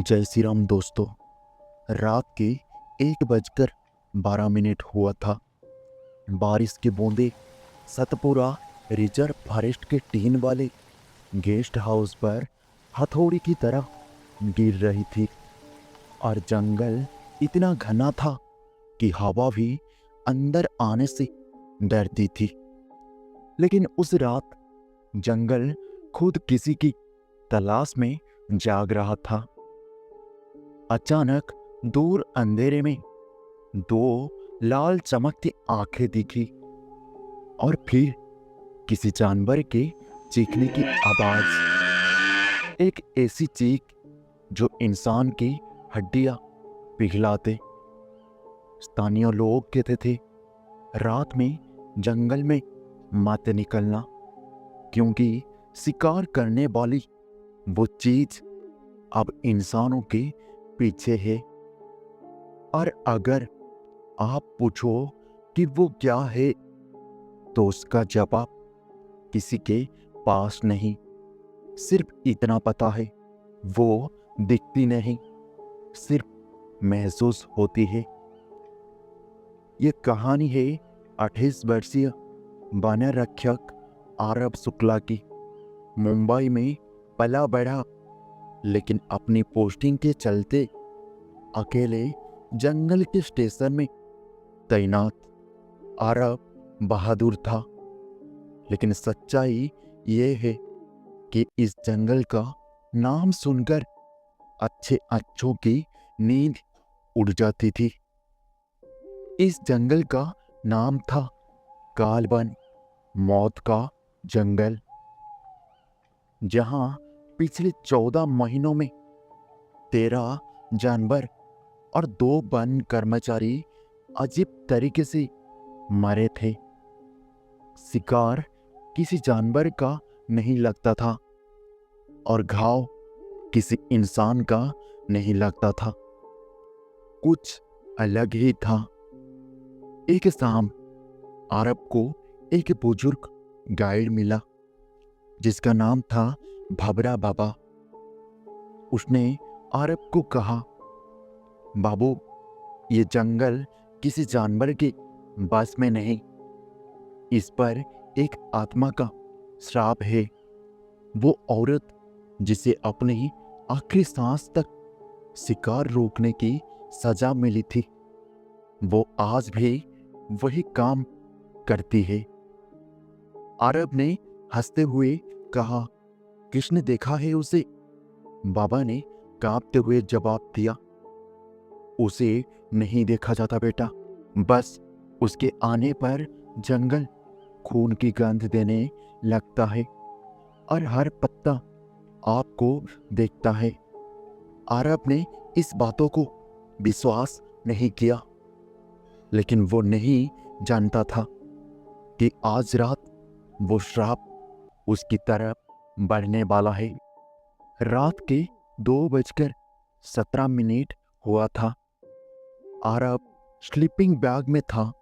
जय श्री राम दोस्तों। रात के 1:12 हुआ था। बारिश की बूंदें सतपुरा रिजर्व फॉरेस्ट के टीन वाले गेस्ट हाउस पर हथौड़ी की तरह गिर रही थी और जंगल इतना घना था कि हवा भी अंदर आने से डरती थी। लेकिन उस रात जंगल खुद किसी की तलाश में जाग रहा था। अचानक दूर अंधेरे में दो लाल चमकती आंखें दिखी और फिर किसी जानवर के चीखने की आवाज। एक ऐसी चीख जो इंसान की हड्डियां पिघला दे। स्थानीय लोग कहते थे, रात में जंगल में मत निकलना, क्योंकि शिकार करने वाली वो चीज अब इंसानों के पीछे है। और अगर आप पूछो कि वो क्या है, तो उसका जवाब किसी के पास नहीं। सिर्फ इतना पता है, वो दिखती नहीं, सिर्फ महसूस होती है। ये कहानी है 28 वर्षीय वन रक्षक आरव शुक्ला की। मुंबई में पला बढ़ा, लेकिन अपनी पोस्टिंग के चलते अकेले जंगल के स्टेशन में तैनात आरव बहादुर था। लेकिन सच्चाई ये है कि इस जंगल का नाम सुनकर अच्छों की नींद उड़ जाती थी। इस जंगल का नाम था कालवन, मौत का जंगल, जहां पिछले 14 महीनों में 13 जानवर और 2 वन कर्मचारी अजीब तरीके से मरे थे। शिकार किसी जानवर का नहीं लगता था और घाव किसी इंसान का नहीं लगता था। कुछ अलग ही था। एक शाम आरव को एक बुजुर्ग गाइड मिला, जिसका नाम था भबरा बाबा। उसने आरव को कहा, बाबू, ये जंगल किसी जानवर के बस में नहीं, इस पर एक आत्मा का श्राप है। वो औरत जिसे अपनी आखिरी सांस तक शिकार रोकने की सजा मिली थी, वो आज भी वही काम करती है। आरव ने हंसते हुए कहा, किसने देखा है उसे? बाबा ने कांपते हुए जवाब दिया, उसे नहीं देखा जाता बेटा, बस उसके आने पर जंगल खून की गंध देने लगता है और हर पत्ता आपको देखता है। आरव ने इस बातों को विश्वास नहीं किया, लेकिन वो नहीं जानता था कि आज रात वो श्राप उसकी तरफ बढ़ने वाला है। रात के 2:17 हुआ था। आरव स्लीपिंग बैग में था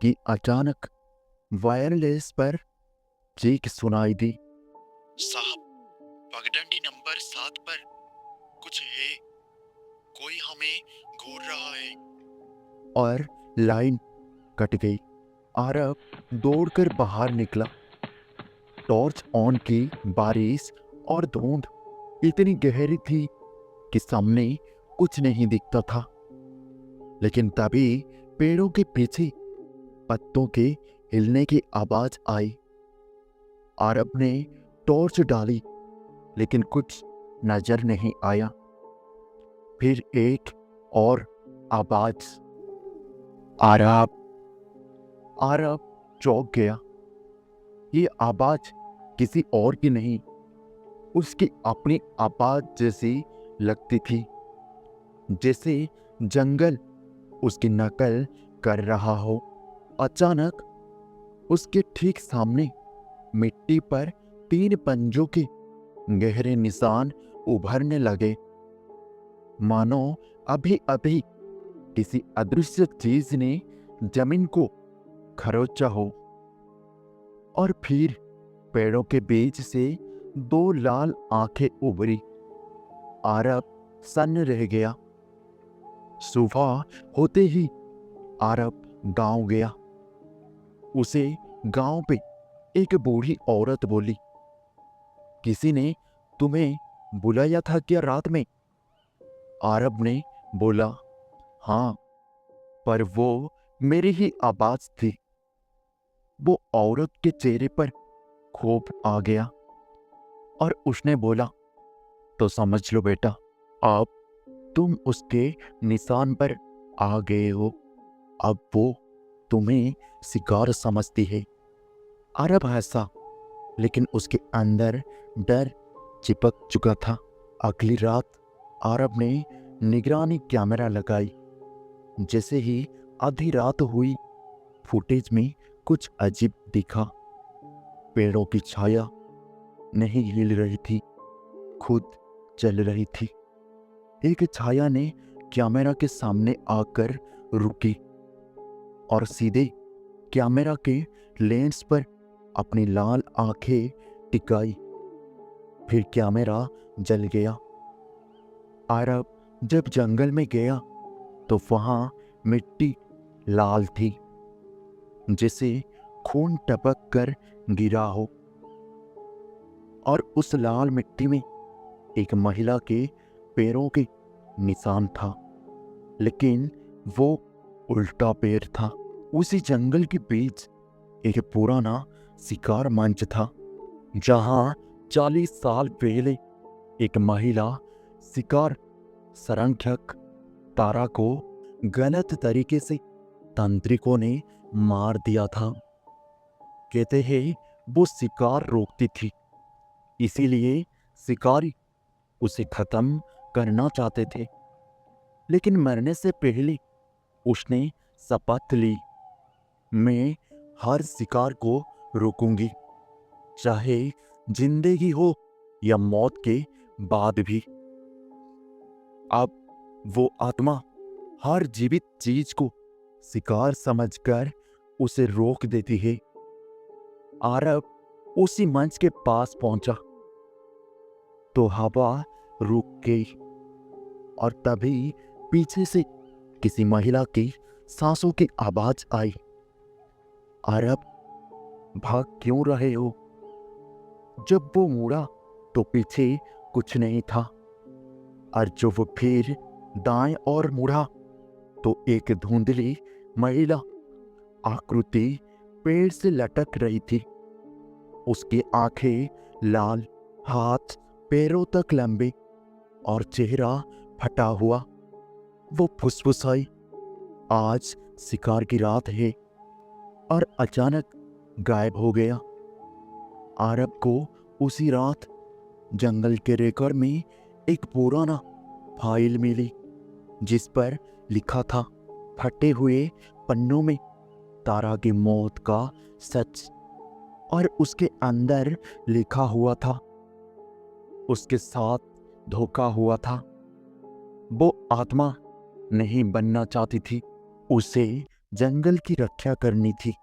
कि अचानक वायरलेस पर चीख सुनाई दी, साहब, पगडंडी नंबर 7 पर कुछ है, कोई हमें घूर रहा है। और लाइन कट गई। आरव दौड़कर बाहर निकला। टॉर्च ऑन की। बारिश और धुंध इतनी गहरी थी कि सामने कुछ नहीं दिखता था। लेकिन तभी पेड़ों के पीछे पत्तों के हिलने की आवाज आई। आरव ने टॉर्च डाली, लेकिन कुछ नजर नहीं आया। फिर एक और आवाज, आरव। आरव चौंक गया। ये आवाज किसी और की नहीं, उसकी अपनी आवाज जैसी लगती थी, जैसे जंगल उसकी नकल कर रहा हो। अचानक उसके ठीक सामने मिट्टी पर 3 पंजों के गहरे निशान उभरने लगे, मानो अभी अभी किसी अदृश्य चीज ने जमीन को खरोचा हो। और फिर पेड़ों के बीच से 2 लाल आंखें उभरी। आरव सन्न रह गया। सुबह होते ही आरब गांव गया। उसे गांव पे एक बूढ़ी औरत बोली, किसी ने तुम्हें बुलाया था क्या रात में? आरब ने बोला, हाँ, पर वो मेरी ही आवाज थी। वो औरत के चेहरे पर खौफ आ गया और उसने बोला, तो समझ लो बेटा, अब तुम उसके निशान पर आ गए हो। अब वो तुम्हें शिकार समझती है। अरब हंसा, लेकिन उसके अंदर डर चिपक चुका था। अगली रात अरब ने निगरानी कैमरा लगाई। जैसे ही आधी रात हुई, फुटेज में कुछ अजीब दिखा। पेड़ों की छाया नहीं हिल रही थी, खुद चल रही थी। एक छाया ने कैमरा के सामने आकर रुकी और सीधे कैमरा के लेंस पर अपनी लाल आंखें टिकाई। फिर कैमरा जल गया। अरब जब जंगल में गया तो वहां मिट्टी लाल थी, जैसे खून टपक कर गिरा हो। और उस लाल मिट्टी में एक महिला के पैरों के निशान था, लेकिन वो उल्टा पैर था। उसी जंगल के बीच एक पुराना शिकार मंच था, जहां 40 साल पहले एक महिला शिकार संरक्षक तारा को गलत तरीके से तांत्रिकों ने मार दिया था। कहते हैं वो शिकार रोकती थी, इसीलिए शिकारी उसे खत्म करना चाहते थे। लेकिन मरने से पहले उसने शपथ ली, मैं हर शिकार को रोकूंगी, चाहे जिंदगी हो या मौत के बाद भी। अब वो आत्मा हर जीवित चीज को शिकार समझकर उसे रोक देती है। आरब उसी मंच के पास पहुंचा तो हवा रुक गई और तभी पीछे से किसी महिला की सांसों की आवाज आई। आरब, भाग क्यों रहे हो? जब वो मुड़ा तो पीछे कुछ नहीं था, और जब वो फिर दाएं और मुड़ा तो एक धुंधली महिला आकृति पेड़ से लटक रही थी। उसकी आंखें लाल, हाथ पैरों तक लंबे और चेहरा फटा हुआ। वो फुसफुसाई, आज शिकार की रात है, और अचानक गायब हो गया। आरब को उसी रात जंगल के रेकॉर्ड में एक पुराना फाइल मिली, जिस पर लिखा था, फटे हुए पन्नों में तारा की मौत का सच। और उसके अंदर लिखा हुआ था, उसके साथ धोखा हुआ था। वो आत्मा नहीं बनना चाहती थी, उसे जंगल की रक्षा करनी थी,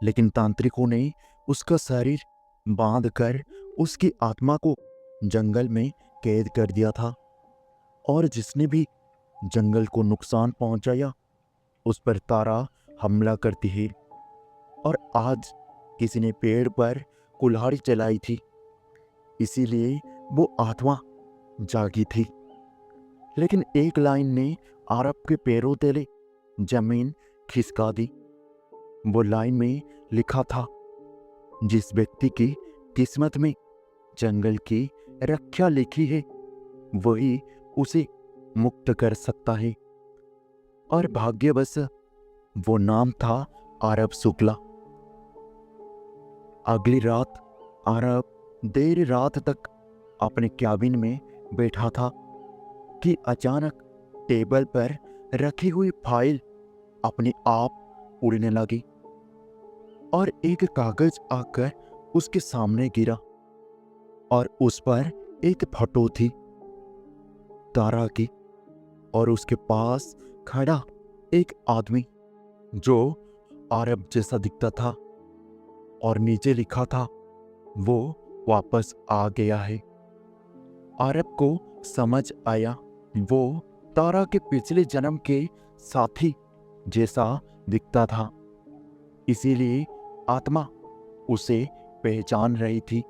लेकिन तांत्रिकों ने उसका शरीर बांधकर उसकी आत्मा को जंगल में कैद कर दिया था। और जिसने भी जंगल को नुकसान पहुंचाया, उस पर तारा हमला करती है। और आज किसी ने पेड़ पर कुल्हाड़ी चलाई थी, इसीलिए वो आत्मा जागी थी। लेकिन एक लाइन ने आरब के पैरों तले जमीन खिसका दी। वो लाइन में लिखा था, जिस व्यक्ति की किस्मत में जंगल की रक्षा लिखी है, वही उसे मुक्त कर सकता है। और भाग्यवश वो नाम था आरब शुक्ला। अगली रात आरब देर रात तक अपने कैबिन में बैठा था कि अचानक टेबल पर रखी हुई फाइल अपने आप उड़ने लगी और एक कागज आकर उसके सामने गिरा। और उस पर एक फोटो थी तारा की, और उसके पास खड़ा एक आदमी जो आरब जैसा दिखता था, और नीचे लिखा था, वो वापस आ गया है। आरब को समझ आया वो तारा के पिछले जन्म के साथी जैसा दिखता था, इसीलिए आत्मा उसे पहचान रही थी।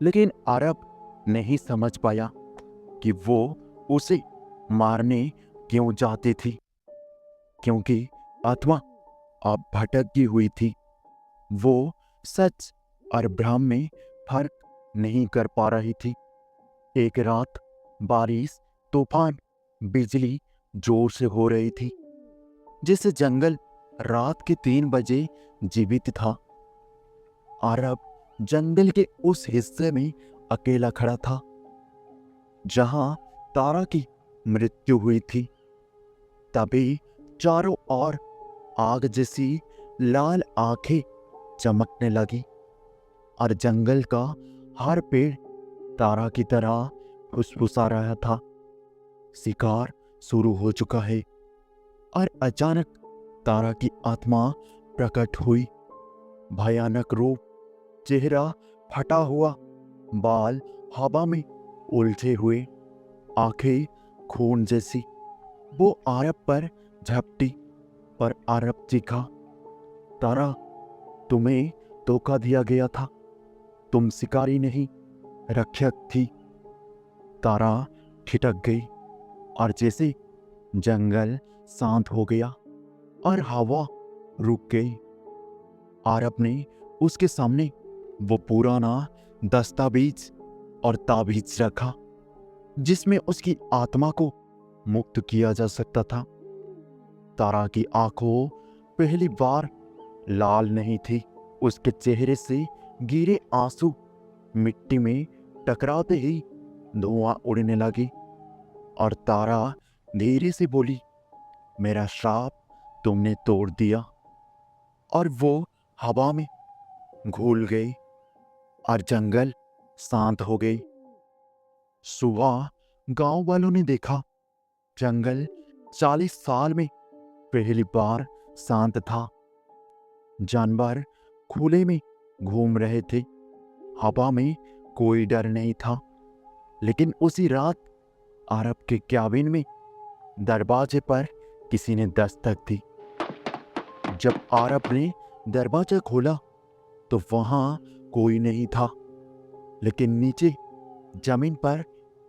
लेकिन आरब नहीं समझ पाया कि वो उसे मारने क्यों चाहती थी, क्योंकि आत्मा अब भटकी हुई थी। वो सच और भ्रम में फर्क नहीं कर पा रही थी। एक रात बारिश, तूफान, बिजली जोर से हो रही थी, जिससे जंगल रात के 3 बजे जीवित था। आरब जंगल के उस हिस्से में अकेला खड़ा था जहां तारा की मृत्यु हुई थी। तभी चारों ओर आग जैसी लाल आंखें चमकने लगी और जंगल का हर पेड़ तारा की तरह फुसफुसा रहा था। शिकार शुरू हो चुका है। और अचानक तारा की आत्मा प्रकट हुई। भयानक रूप, चेहरा फटा हुआ, बाल हवा में उलझे हुए, आंखें खून जैसी। वो आरब पर झपटी, पर आरब चीखा, तारा, तुम्हें धोखा दिया गया था। तुम शिकारी नहीं, रक्षक थी। तारा ठिठक गई और जैसे जंगल शांत हो गया और हवा रुक गई, आरब ने उसके सामने वो पुराना दस्तावेज और ताबीज रखा जिसमें उसकी आत्मा को मुक्त किया जा सकता था। तारा की आंखों पहली बार लाल नहीं थी। उसके चेहरे से गिरे आंसू मिट्टी में टकराते ही धुआं उड़ने लगी और तारा धीरे से बोली, मेरा श्राप तुमने तोड़ दिया। और वो हवा में घुल गई और जंगल शांत हो गई। सुबह गांव वालों ने देखा, जंगल 40 साल में पहली बार शांत था। जानवर खुले में घूम रहे थे, हवा में कोई डर नहीं था। लेकिन उसी रात आरब के क्याबिन में दरवाजे पर किसी ने दस्तक दी। जब आरब ने दरवाजा खोला तो वहां कोई नहीं था, लेकिन नीचे जमीन पर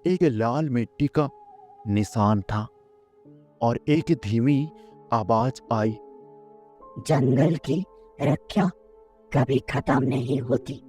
एक लाल मिट्टी का निशान था और एक धीमी आवाज आई, जंगल की रक्षा कभी खत्म नहीं होती।